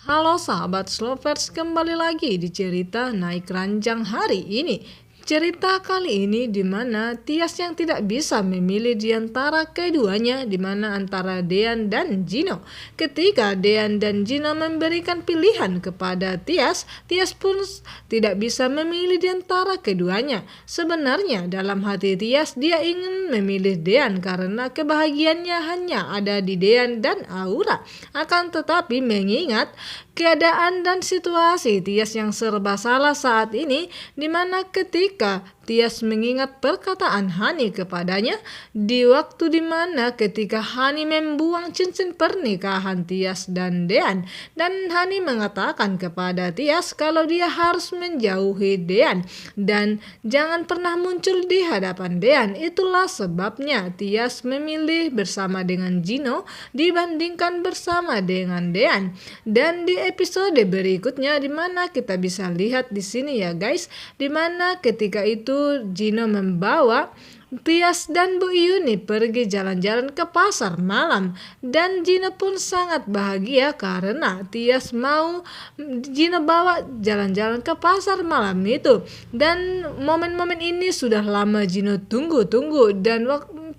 Halo sahabat Slovers, kembali lagi di cerita Naik Ranjang hari ini. Cerita kali ini di mana Tias yang tidak bisa memilih di antara keduanya, di mana antara Dean dan Gino. Ketika Dean dan Gino memberikan pilihan kepada Tias, Tias pun tidak bisa memilih di antara keduanya. Sebenarnya dalam hati Tias dia ingin memilih Dean karena kebahagiaannya hanya ada di Dean dan Aura. Akan tetapi mengingat keadaan dan situasi Tias yang serba salah saat ini, di mana ketika Tias mengingat perkataan Hani kepadanya di waktu di mana ketika Hani membuang cincin pernikahan Tias dan Dean, dan Hani mengatakan kepada Tias kalau dia harus menjauhi Dean dan jangan pernah muncul di hadapan Dean. Itulah sebabnya Tias memilih bersama dengan Gino dibandingkan bersama dengan Dean. Dan di episode berikutnya di mana kita bisa lihat di sini ya guys, di mana ketika itu Gino membawa Tias dan Bu Yuni pergi jalan-jalan ke pasar malam, dan Gino pun sangat bahagia karena Tias mau Gino bawa jalan-jalan ke pasar malam itu. Dan momen-momen ini sudah lama Gino tunggu-tunggu, dan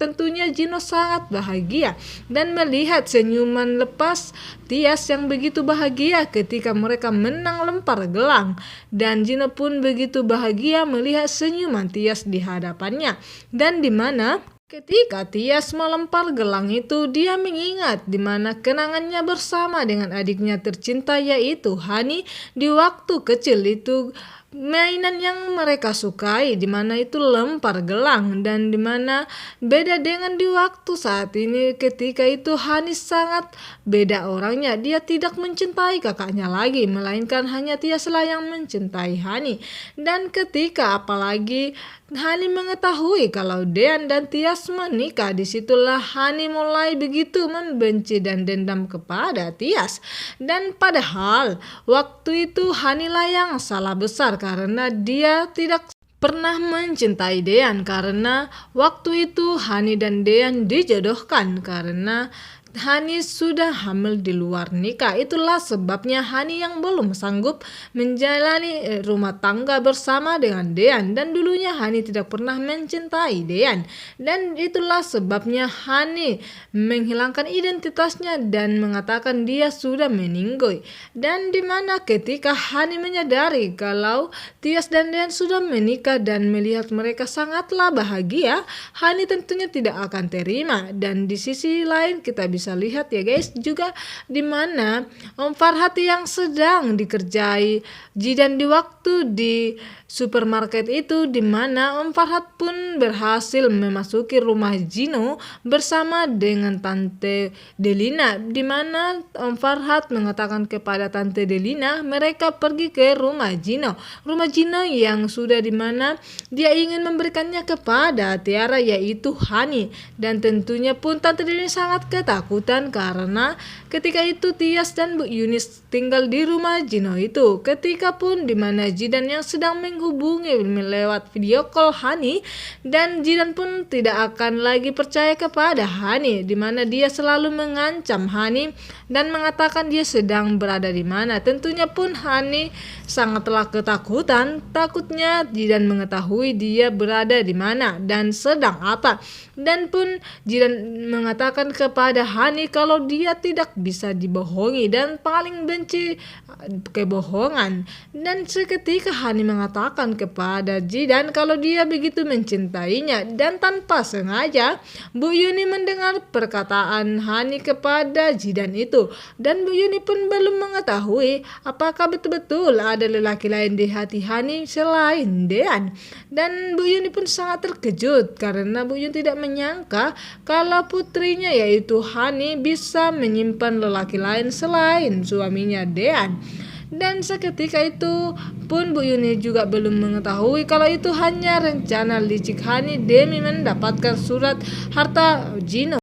tentunya Gino sangat bahagia dan melihat senyuman lepas Tias yang begitu bahagia ketika mereka menang lempar gelang, dan Gino pun begitu bahagia melihat senyuman Tias di hadapannya. Dan di mana ketika Tias melempar gelang itu, dia mengingat di mana kenangannya bersama dengan adiknya tercinta yaitu Hani di waktu kecil itu. Mainan yang mereka sukai di mana itu lempar gelang, dan di mana beda dengan di waktu saat ini ketika itu Hani sangat beda orangnya. Dia tidak mencintai kakaknya lagi, melainkan hanya Tiaslah yang mencintai Hani. Dan ketika apalagi Hani mengetahui kalau Dean dan Tias menikah, disitulah Hani mulai begitu membenci dan dendam kepada Tias. Dan padahal waktu itu Hani lah yang salah besar karena dia tidak pernah mencintai Dean, karena waktu itu Hani dan Dean dijodohkan karena Hani sudah hamil di luar nikah. Itulah sebabnya Hani yang belum sanggup menjalani rumah tangga bersama dengan Dean, dan dulunya Hani tidak pernah mencintai Dean. Dan itulah sebabnya Hani menghilangkan identitasnya dan mengatakan dia sudah meninggoy. Dan dimana ketika Hani menyadari kalau Tias dan Dean sudah menikah dan melihat mereka sangatlah bahagia, Hani tentunya tidak akan terima. Dan di sisi lain kita bisa lihat ya guys juga di mana Om Farhat yang sedang dikerjai Jidan di waktu di supermarket itu, di mana Om Farhat pun berhasil memasuki rumah Gino bersama dengan Tante Delina, di mana Om Farhat mengatakan kepada Tante Delina mereka pergi ke rumah Gino yang sudah di mana dia ingin memberikannya kepada Tiara yaitu Hani. Dan tentunya pun Tante Delina sangat ketakutan karena ketika itu Tias dan Bu Yunis tinggal di rumah Gino itu. Ketika pun di mana Jidan yang sedang menghubungi lewat video call Hani, dan Jidan pun tidak akan lagi percaya kepada Hani, di mana dia selalu mengancam Hani dan mengatakan dia sedang berada di mana. Tentunya pun Hani sangatlah ketakutan, takutnya Jidan mengetahui dia berada di mana dan sedang apa. Dan pun Jidan mengatakan kepada Hani kalau dia tidak bisa dibohongi dan paling benci kebohongan. Dan seketika Hani mengatakan kepada Jidan kalau dia begitu mencintainya, dan tanpa sengaja Bu Yuni mendengar perkataan Hani kepada Jidan itu, dan Bu Yuni pun belum mengetahui apakah betul-betul ada lelaki lain di hati Hani selain Dean. Dan Bu Yuni pun sangat terkejut karena Bu Yuni tidak menyangka kalau putrinya yaitu Hani bisa menyimpan lelaki lain selain suaminya Dean. Dan seketika itu pun Bu Yuni juga belum mengetahui kalau itu hanya rencana licik Hani demi mendapatkan surat harta Gino.